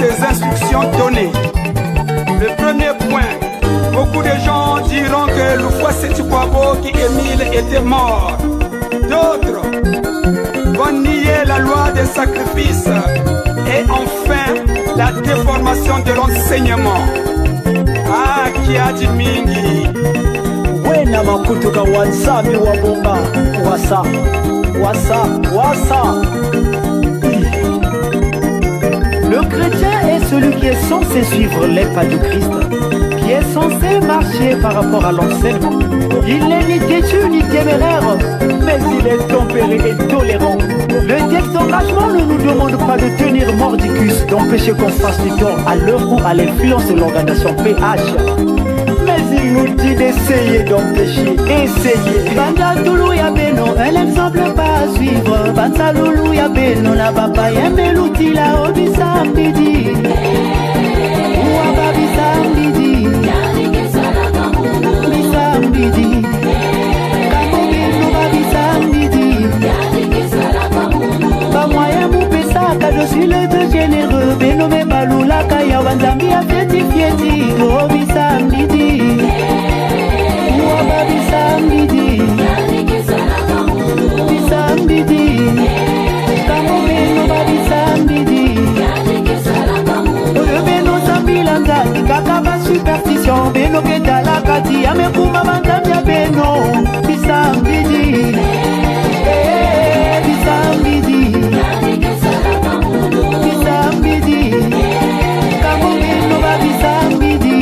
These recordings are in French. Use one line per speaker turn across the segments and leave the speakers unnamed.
ces instructions données. Le premier point, beaucoup de gens diront que Loufoua Seti-Kwabo qui Émile était mort. D'autres vont nier la loi des sacrifices. Et enfin, la déformation de l'enseignement. Ah, qui a dit mingi.
Wena makutuka wansami wabomba. Wasa, wasa, wasa. Le chrétien est celui qui est censé suivre les pas du Christ, qui est censé marcher par rapport à l'enseignement. Il n'est ni têtu ni téméraire, mais il est tempéré et tolérant. Le texte d'engagement ne nous demande pas de tenir mordicus, d'empêcher qu'on fasse du tort à l'heure ou à l'influence de l'organisation PH. Mais il nous dit d'essayer d'empêcher, essayer. Banda Toulou Yabeno, un exemple pas à suivre. Banda Loulou Yabeno, la papa yembe l'outil la obisa mbidi. Ouaba bisa mbidi. Bisa mbidi. Kamobino ba bisa mbidi. Ba moyen mou pesa, je suis le deux généreux. Beno me balou la kaya wanzambi a fieti fieti. Obisa mbidi. Ouaba bisa mbidi. Bisa mbidi. Kamobino ba bisa mbidi. Oyo beno sambilanga kakaba superstition. Beno ketala kati amekuma banzambi a beno. Bisa mbidi. Bisa mbidi. Bisa mbidi. Kamobino ba bisa mbidi.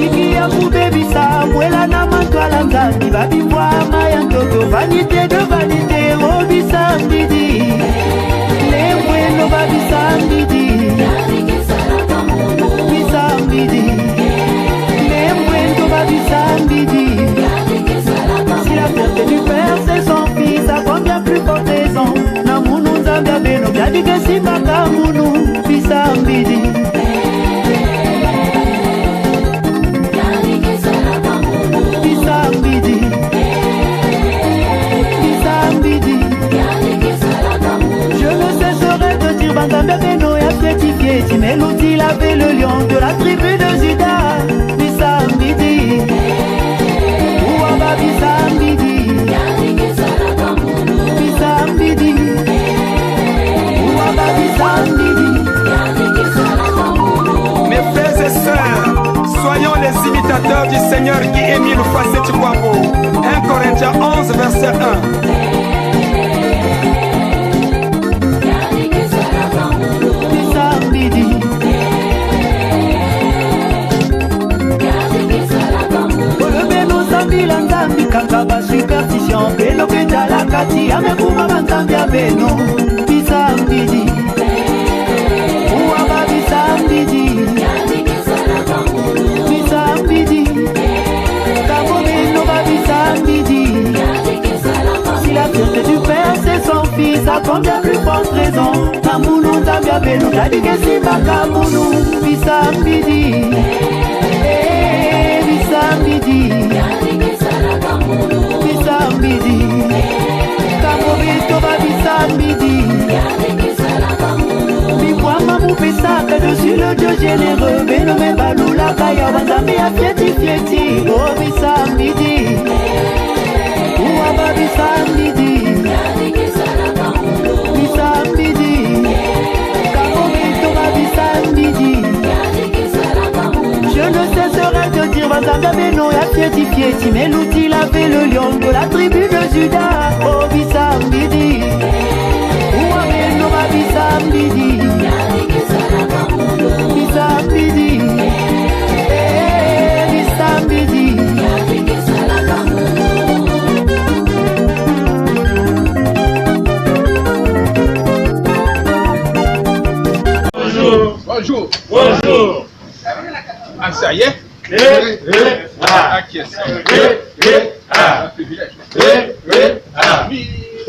Iki ya kube bisa mwela na mantwala nzambi. Babibwa maya ntoto vanité de vanité. Oh bisa mbidi. Lembweno ba bisa mbidi. Bisa mbidi. Lembweno ba bisa mbidi. Si la fierté du père c'est son fils, à combien plus forte raison. Namunu nzambia beno byadike sibaka munu. Bisa mbidi. Bisa mbidi. Bisa mbidi. Je ne cesserai de dire Banzambia beno ya fieti fieti. Mais l'outil avait le lion de la tribu de Juda. Bisa mbidi. Ouaba bisa mbidi. Bisa mbidi. Ouaba bisa mbidi.
Mes frères et sœurs, soyons les imitateurs du Seigneur qui Émile Loufoua Seti-Kwabo. 1 Corinthiens 11, verset 1.
Bisa mbidi. Oyo beno zambila nzambi kakaba superstition. Beno ketala kati amekuma banzambi a beno. Bisa mbidi. Ouaba bisa mbidi. Bisa mbidi. Kamo beno ba bisa mbidi. Si la fierté du père c'est son fils, à combien plus forte raison. Namunu nzambia beno yadike sibaka munu. Bisa mbidi. Bisa mbidi. Bisa mbidi. Kamo bito ba bisa mbidi. Mikwama mupesaka, je suis le Dieu généreux. Beno me balula kaya wanzambi a fieti fieti. Oh bisa mbidi. Ouaba bisa mbidi. Bisa mbidi. Kamo bito ba bisa mbidi. Je ne cesserai de dire Banzambia beno ya fieti fieti. Mais l'outil avait le lion de la tribu de Juda. Oh bisa mbidi. Ouaba beno ba bisa mbidi. Bisa mbidi. Bisa mbidi.
Bonjour.
Bonjour.
Bonjour.
Ah, ça y est?
Ah.
Ah, qui est ça?
Ah.
Un privilège.
Ah.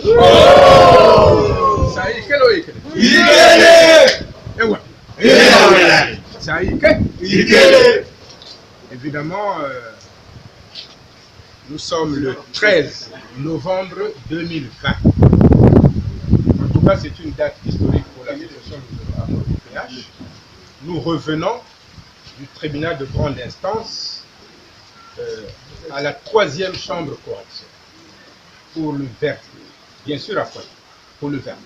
Oh! Ça y est, quel est?
Ikele.
Eh ouais.
Ikele.
Ça y est,
Ikele.
évidemment, nous sommes le 13 novembre 2020. En tout cas, c'est une date historique pour la
l'association PH, nous revenons du tribunal de grande instance à la 3e chambre correctionnelle pour le verdict. Bien sûr, après, pour le verdict.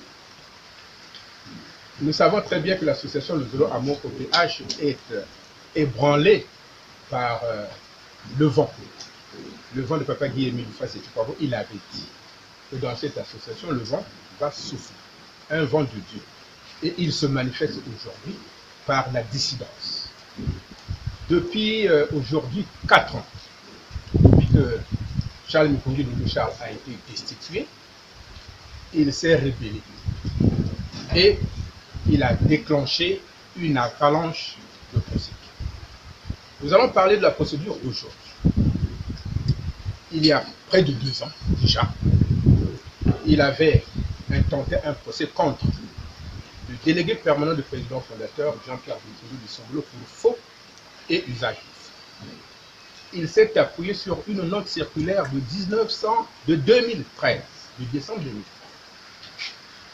Nous savons très bien que l'association Le Zolo Amour au PH est ébranlée par le vent. Le vent de Papa Guy-Émile Houphouët-Boigny, il avait dit que dans cette association, le vent va souffler. Un vent de Dieu. Et il se manifeste aujourd'hui par la dissidence. Depuis aujourd'hui 4 ans, depuis que Charles Mikongi Loulou Charles a été destitué, il s'est rébellé. Et il a déclenché une avalanche de procédures. Nous allons parler de la procédure d'aujourd'hui. Il y a près de 2 ans déjà, il avait intenté un procès contre le délégué permanent du président fondateur Jean-Pierre Bikindou pour faux et usage de faux. Il s'est appuyé sur une note circulaire de 2013, de décembre 2013,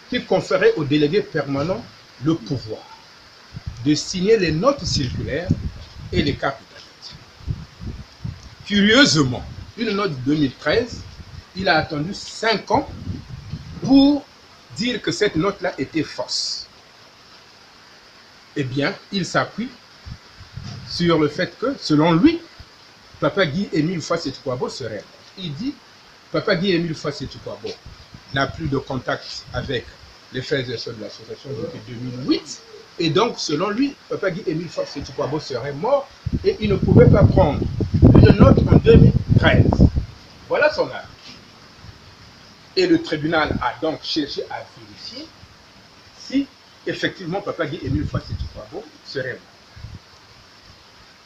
qui conférait au délégué permanent le pouvoir de signer les notes circulaires et les cartes d'identité. Curieusement, une note de 2013, il a attendu 5 ans pour dire que cette note-là était fausse. Eh bien, il s'appuie sur le fait que, selon lui, Papa Guy-Émile Houphouët-Boigny serait. Il dit, Papa Guy-Émile Houphouët-Boigny n'a plus de contact avec les frères et sœurs de l'association depuis 2008. Et donc, selon lui, Papa Guy-Émile Houphouët-Boigny serait mort et il ne pouvait pas prendre une note en 2013. Voilà son âge. Et le tribunal a donc cherché à vérifier si effectivement Papa Guy-Émile Houphouët-Boigny serait mort.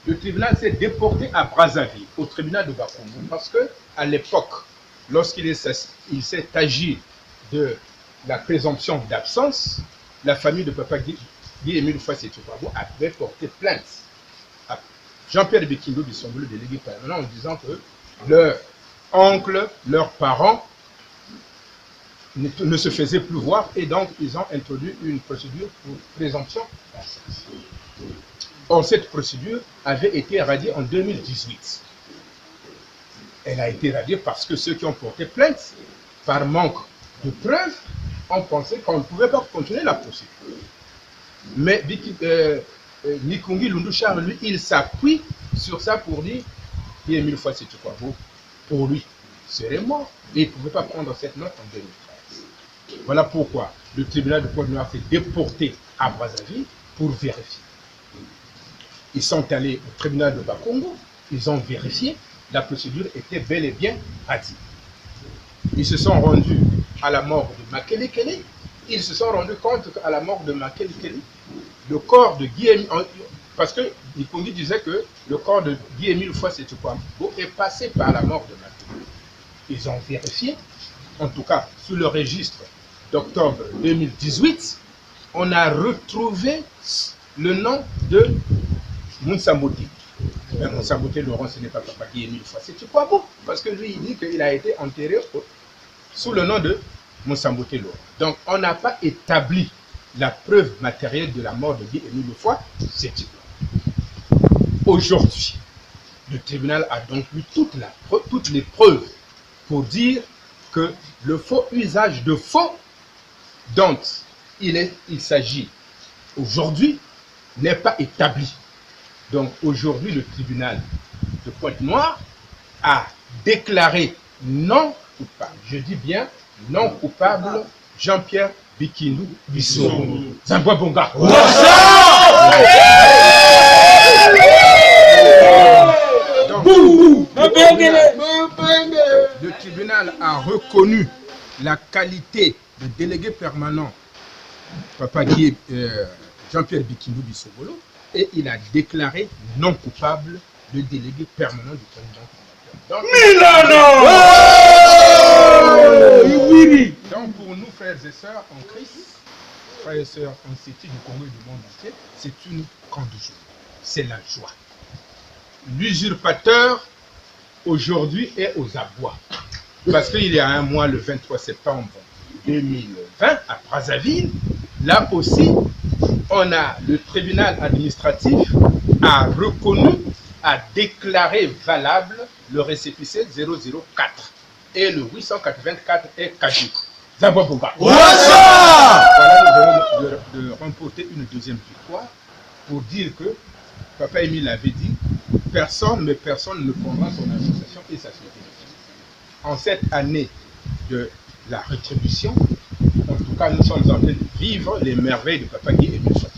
Le tribunal s'est déporté à Brazzaville, au tribunal de Bakongo, parce que à l'époque, lorsqu'il s'est agi de la présomption d'absence, la famille de Papa Guy-Émile Houphouët-Boigny avait porté plainte à Jean-Pierre Bikindou Bissongolo, délégué permanent, en disant que leur oncle, leurs parents ne se faisaient plus voir et donc ils ont introduit une procédure pour présomption d'absence. Or, cette procédure avait été radiée en 2018. Elle a été radiée parce que ceux qui ont porté plainte, par manque de preuves, ont pensé qu'on ne pouvait pas continuer la procédure. Mais Mikongi Loulou Charles, lui, il s'appuie sur ça pour dire Guy-Émile Houphouët-Boigny, pour lui, serait mort et il ne pouvait pas prendre cette note en 2013. Voilà pourquoi le tribunal de Pointe-Noire s'est déporté à Brazzaville pour vérifier. Ils sont allés au tribunal de Bakongo, ils ont vérifié, la procédure était bel et bien radiée. Ils se sont rendus à la mort de Makele Kele, ils se sont rendus compte qu'à la mort de Makele Kele, le corps de Guy-Émile, parce que Mikongi disait que le corps de Guy-Émile Houphouët-Boigny est passé par la mort de Makele. Ils ont vérifié, en tout cas sous le registre d'octobre 2018, on a retrouvé le nom de Mounsambote. Mais Mounsambote Laurent, ce n'est pas Papa Guy-Émile Houphouët-Boigny, parce que lui, il dit qu'il a été enterré sous le nom de Mounsambote Laurent. Donc, on n'a pas établi la preuve matérielle de la mort de Guy-Émile Houphouët-Boigny. Aujourd'hui, le tribunal a donc eu toutes les preuves pour dire que le faux usage de faux dont il s'agit aujourd'hui n'est pas établi. Donc aujourd'hui, le tribunal de Pointe-Noire a déclaré non coupable. Je dis bien non coupable Jean-Pierre Bikindou Bissongolo. Zambwa Bonga. Le tribunal a reconnu la qualité de délégué permanent Papa Guy Jean-Pierre Bikindou Bissongolo et il a déclaré non coupable le délégué permanent du président fondateur. Donc pour nous frères et sœurs en Christ, frères et sœurs en Cité du Congo et du monde entier, c'est une grande joie. C'est la joie. L'usurpateur aujourd'hui est aux abois. Parce qu'il y a un mois, le 23 septembre 2020, à Brazzaville, là aussi, on a le tribunal administratif a reconnu, a déclaré valable le récépissé 004 et le 884 est caduc. Zabouabonga. Voilà, nous venons de remporter une deuxième victoire pour dire que Papa Émile avait dit personne ne fondera son association et sa société. En cette année de la rétribution, en tout cas, nous sommes en train de vivre les merveilles de Papa Guy et Michel.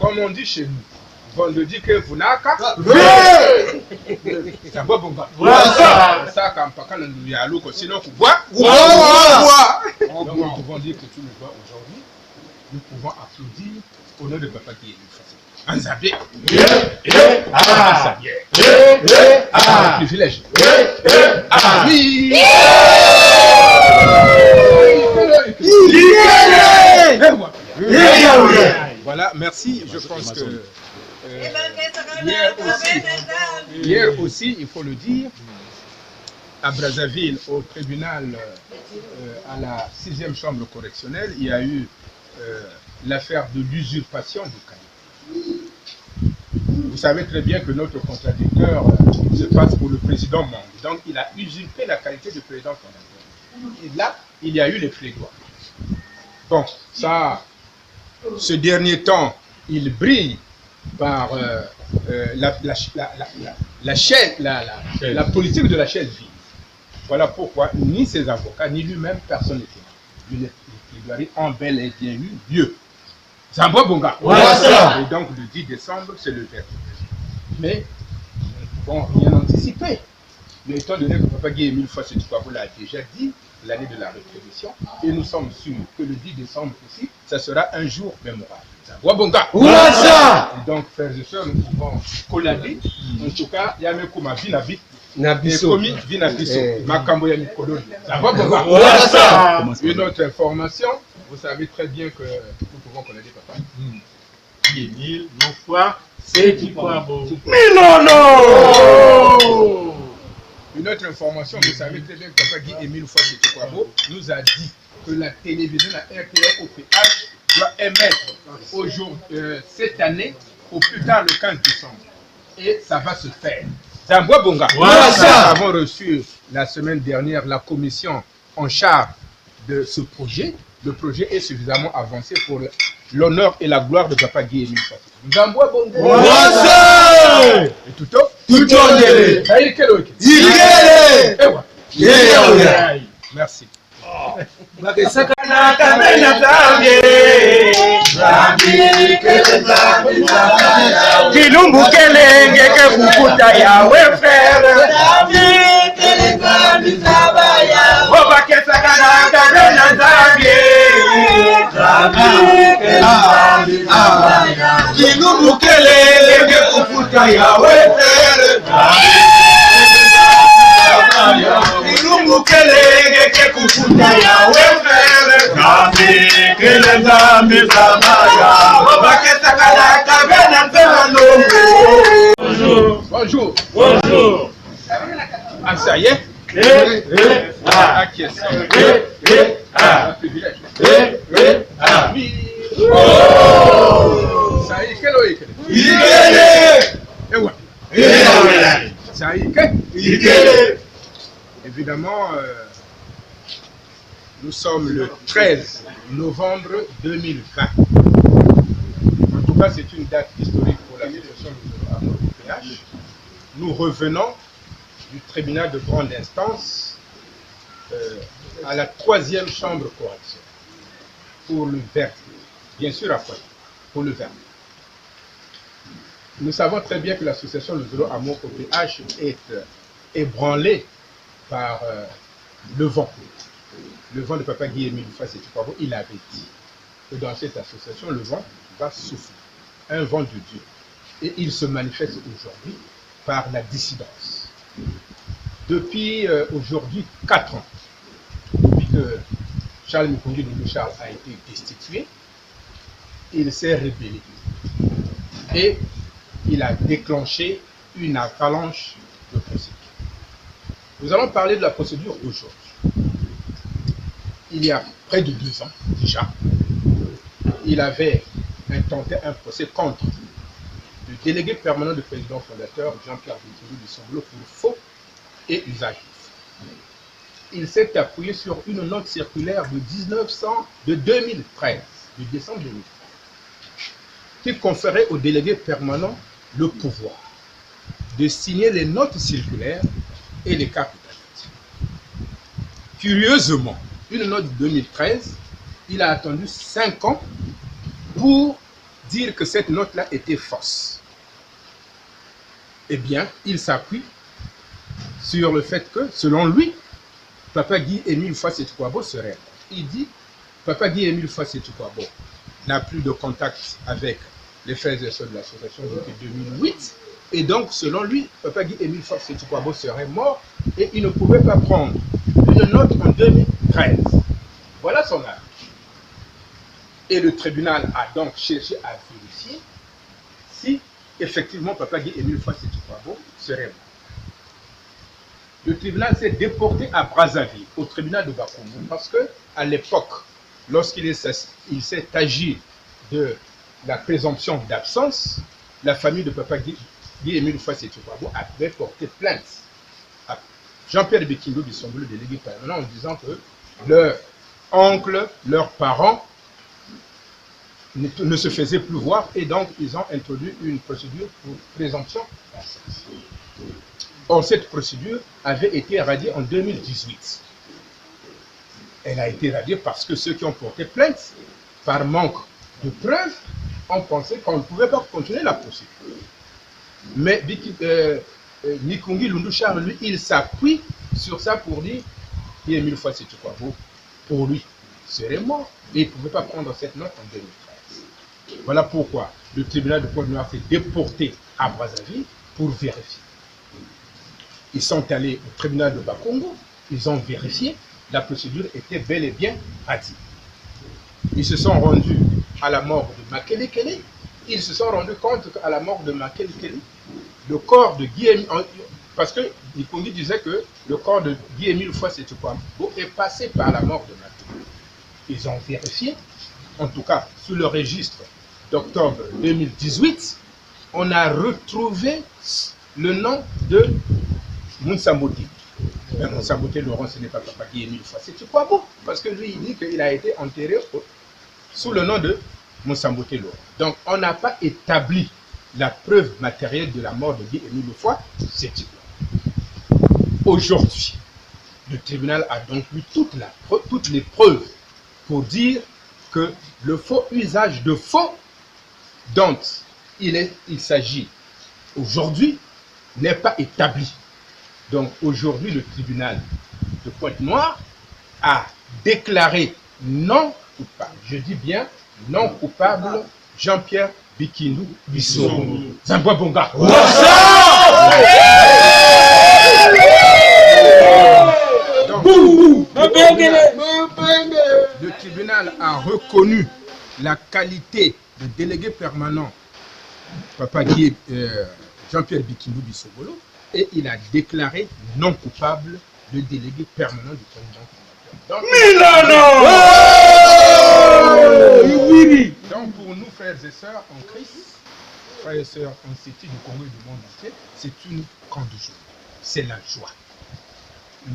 Comme on dit chez nous, vendredi que vous n'avez qu'à. Ça, quand Papa nous y a l'eau, sinon vous boit. Donc, nous pouvons dire que tu le vois aujourd'hui, nous pouvons applaudir au nom de Papa Guy et Michel. Un zabier. Un privilège. Oui. Voilà, merci. Je pense que hier aussi, il faut le dire, à Brazzaville, au tribunal, à la 6e chambre correctionnelle, il y a eu l'affaire de l'usurpation du Canada. Vous savez très bien que notre contradicteur se passe pour le président Monde. Donc, il a usurpé la qualité de président canadien. Et là, il y a eu les plaidoiries. Bon, ça, ce dernier temps, il brille par la politique de la chaise vide. Voilà pourquoi ni ses avocats, ni lui-même, personne n'était là. Les plaidoiries ont bel et bien eu lieu. Zabouabonga. Et donc, le 10 décembre, c'est le verdict. Mais, nous ne pouvons rien anticiper. Mais étant donné que Papa Guy Émile Fossé-Tukwabo l'a déjà dit, l'année de la rétribution, et nous sommes sûrs que le 10 décembre aussi, ça sera un jour mémorable. Zabouabonga. Et donc, frères et sœurs, nous pouvons collader. En tout cas, il y a même comme un vinabi. Une autre information, vous savez très bien que nous pouvons collader Papa.
Émile, non foi, c'est du Kwabo.
Mais non. Une autre information, vous savez très bien que Papa Guy Émile Fossé-Tukwabo nous a dit que la télévision, la RTL OPH, doit émettre cette année, au plus tard le 15 décembre. Et ça va se faire. Zabouabonga. Nous avons reçu la semaine dernière la commission en charge de ce projet. Le projet est suffisamment avancé pour l'honneur et la gloire de Papa Guy Émile Fossé. Zabouabonga. Et tout au merci.
Kilumbu kelenge ke kukuta yawe frère. Oba kesakana kabena zabie. Kilumbu kelenge ke kukuta yawe frère. Kilumbu kelenge ke kukuta yawe frère. Kele zambi zamaya. Oba kesakana kabena zabie.
Bonjour. Ah, ça y est. Acquiescent. Un privilège. Oui. Ça y est, quel ça y est. Évidemment, nous sommes le 13 novembre 2020. En tout cas, c'est une date historique pour la situation de l'OPH. Nous revenons du tribunal de grande instance à la 3e chambre correctionnelle pour le verdict. Bien sûr, après, pour le verdict. Nous savons très bien que l'association Le Zolo Amour OPH est ébranlée par le vent. Le vent de Papa Guy Émile Fossé-Tukwabo, il avait dit que dans cette association, le vent va souffler. Un vent de Dieu. Et il se manifeste aujourd'hui par la dissidence. Depuis aujourd'hui 4 ans, depuis que Charles Mikongi Doudou Charles a été destitué, il s'est rébellé. Et il a déclenché une avalanche de procédures. Nous allons parler de la procédure aujourd'hui. il y a près de 2 ans déjà, il avait intenté un procès contre le délégué permanent du président fondateur Jean-Pierre Bikindu Bissombolo pour faux et usage. Il s'est appuyé sur une note circulaire de 2013, de décembre 2013, qui conférait au délégué permanent le pouvoir de signer les notes circulaires et les cartes d'identité. Curieusement, une note de 2013, il a attendu 5 ans pour dire que cette note-là était fausse. Eh bien, il s'appuie sur le fait que, selon lui, Papa Guy-Émile Fassé-Toukwabo serait mort. Il dit, Papa Guy-Émile Fassé-Toukwabo n'a plus de contact avec les frères et sœurs de l'association depuis 2008. Et donc, selon lui, Papa Guy-Émile Fassé-Toukwabo serait mort et il ne pouvait pas prendre une note en 2013. Voilà son âge. Et le tribunal a donc cherché à vérifier si effectivement Papa Guy-Émile Fassé-Toukwabo serait mort. Le tribunal s'est déporté à Brazzaville, au tribunal de Bakoumou, parce que à l'époque, lorsqu'il s'est agi de la présomption d'absence, la famille de Papa Guy-Émile Fassé-Toukwabo avait porté plainte à Jean-Pierre Bikindu Bissombolo, délégué permanent, en disant que leur oncle, leurs parents ne se faisaient plus voir et donc ils ont introduit une procédure pour présomption d'absence. Or, cette procédure avait été radiée en 2018. Elle a été radiée parce que ceux qui ont porté plainte, par manque de preuves, ont pensé qu'on ne pouvait pas continuer la procédure. Mais Nikungi Lundu Charles, lui, il s'appuie sur ça pour dire Guy-Émile Fassé-Toukwabo, pour lui, serait mort et il ne pouvait pas prendre cette note en 2013. Voilà pourquoi le tribunal de Pointe-Noire s'est déporté à Brazzaville pour vérifier. Ils sont allés au tribunal de Bakongo, ils ont vérifié, la procédure était bel et bien radiée. Ils se sont rendus à la mort de Makele Kele, ils se sont rendus compte qu'à la mort de Makele Kele, le corps de Guy-Émile, parce que Nikungi disait que le corps de Guy-Émile Fassé-Toukwabo est passé par la mort de Makele. Ils ont vérifié, en tout cas sous le registre d'octobre 2018, on a retrouvé le nom de Mounsambote. Mais Mounsambote Laurent, ce n'est pas Papa Guy-Émile Fassé-Toukwabo, parce que lui, il dit qu'il a été enterré sous le nom de Mounsambote Laurent. Donc, on n'a pas établi la preuve matérielle de la mort de Guy-Émile Fassé-Toukwabo. Aujourd'hui, le tribunal a donc eu toutes les preuves pour dire que le faux usage de faux dont il s'agit aujourd'hui n'est pas établi. Donc aujourd'hui, le tribunal de Pointe-Noire a déclaré non coupable. Je dis bien non coupable Jean-Pierre Bikindu Bissombolo. Zambwa Bonga. Le tribunal a reconnu la qualité de délégué permanent Papa Guy Jean-Pierre Bikindu Bissombolo et il a déclaré non coupable le délégué permanent du président fondateur. Donc pour nous frères et sœurs en Christ, frères et sœurs en Cité du Congo et du monde entier, c'est une grande joie, c'est la joie.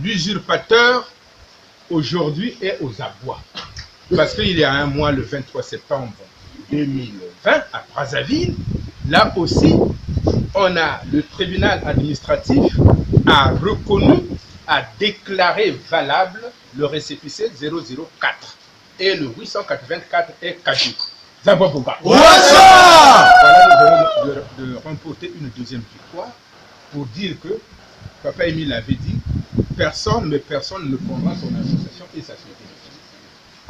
L'usurpateur aujourd'hui est aux abois parce qu'il y a un mois, le 23 septembre 2020 à Brazzaville, là aussi le tribunal administratif a reconnu, a déclaré valable le récépissé 004 et le 884 est caduc. Voilà, nous venons de remporter une deuxième victoire pour dire que Papa Émile avait dit personne ne prendra son association et sa société.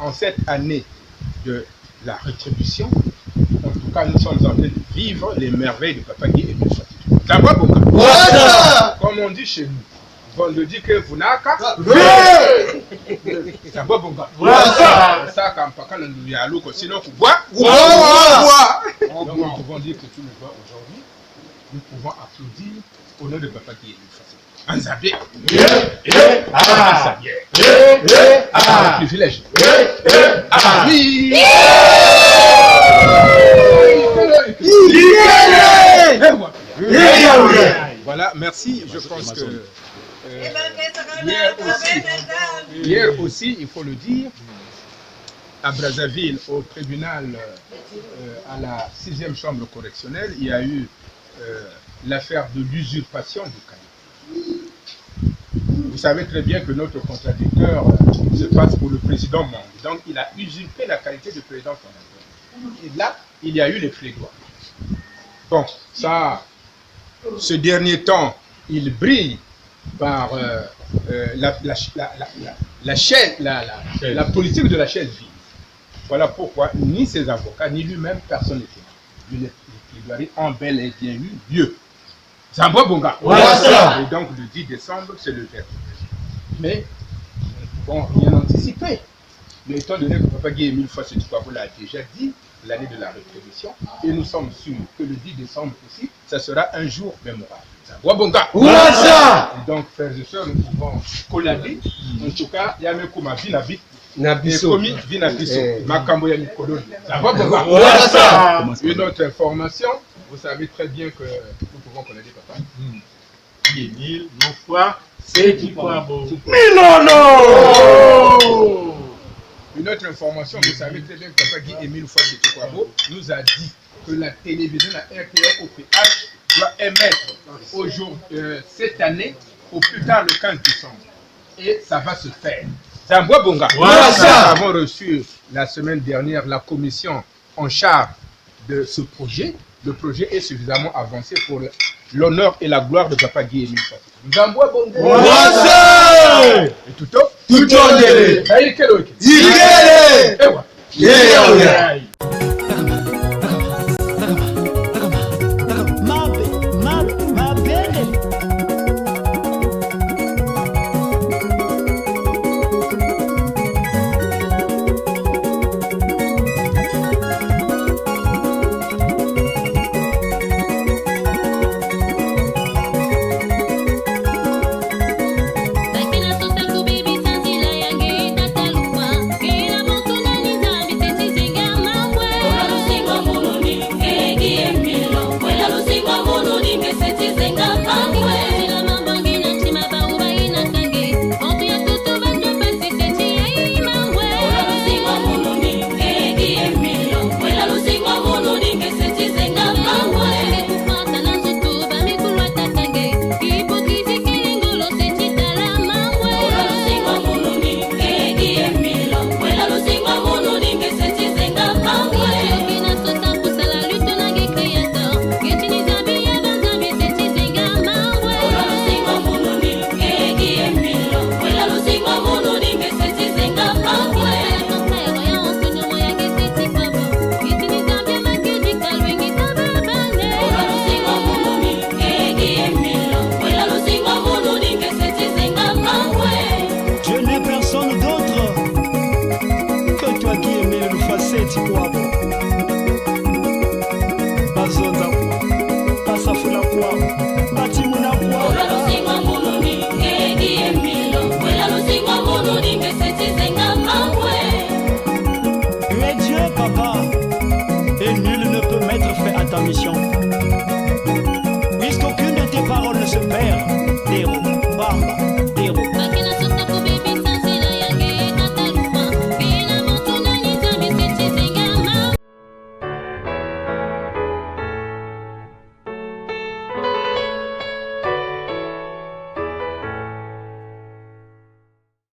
En cette année de la rétribution, en tout cas, nous sommes en train de vivre les merveilles de Papa Guy-Émile Fassé-Toukwabo. Comme on dit chez nous, on ne dit que vous n'avez qu'à. Ça va bon gars. Ça, quand Papa nous y a l'eau, sinon vous boire. Donc nous pouvons dire que tu le vois aujourd'hui. Nous pouvons applaudir au nom de Papa Guy-Émile Fassé. Anzabé.
Ah.
Ah, privilège. Oui. Voilà, merci. Je pense que hier aussi, il faut le dire, à Brazzaville, au tribunal, à la 6e chambre correctionnelle, il y a eu l'affaire de l'usurpation du Caillou. Vous savez très bien que notre contradicteur se passe pour le président Mong. Donc, il a usurpé la qualité de président fondateur. Et là, il y a eu les plaidoiries. Bon, ça, ce dernier temps, il brille par la politique de la chaise vide. Voilà pourquoi ni ses avocats, ni lui-même, personne n'était là. Les plaidoiries ont bel et bien eu lieu. Zambwa Bonga. Et donc, le 10 décembre, c'est le dernier. Mais, bon, rien anticipé. Mais étant donné que Papa Guy Émile Fossé-Tukwabo l'a déjà dit, l'année de la rétribution, et nous sommes sûrs que le 10 décembre aussi, ça sera un jour mémorable. Zambwa Et donc, frères et sœurs, nous pouvons collaber. En tout cas, il y a même comme Vinabit, commis Vinabiso, Makambo Yamikoloni. Zambwa Bonga. Une autre information, vous savez très bien que nous pouvons collaber, papa.
Émile, non foi, c'est du Kwabo.
Une autre information, vous savez très bien que Papa Guy Émile Fossé-Tukwabo nous a dit que la télévision, la RTL OPH, doit émettre cette année, au plus tard le 15 décembre. Et ça va se faire. Zambwa Bonga. Nous avons reçu la semaine dernière la commission en charge de ce projet. Le projet est suffisamment avancé pour l'honneur et la gloire de Papa Guy Émile Fossé. Zambwa Bonga. Et tout au délai.
Mission. Puisqu'aucune de tes paroles ne se perd, Néro, Bamba.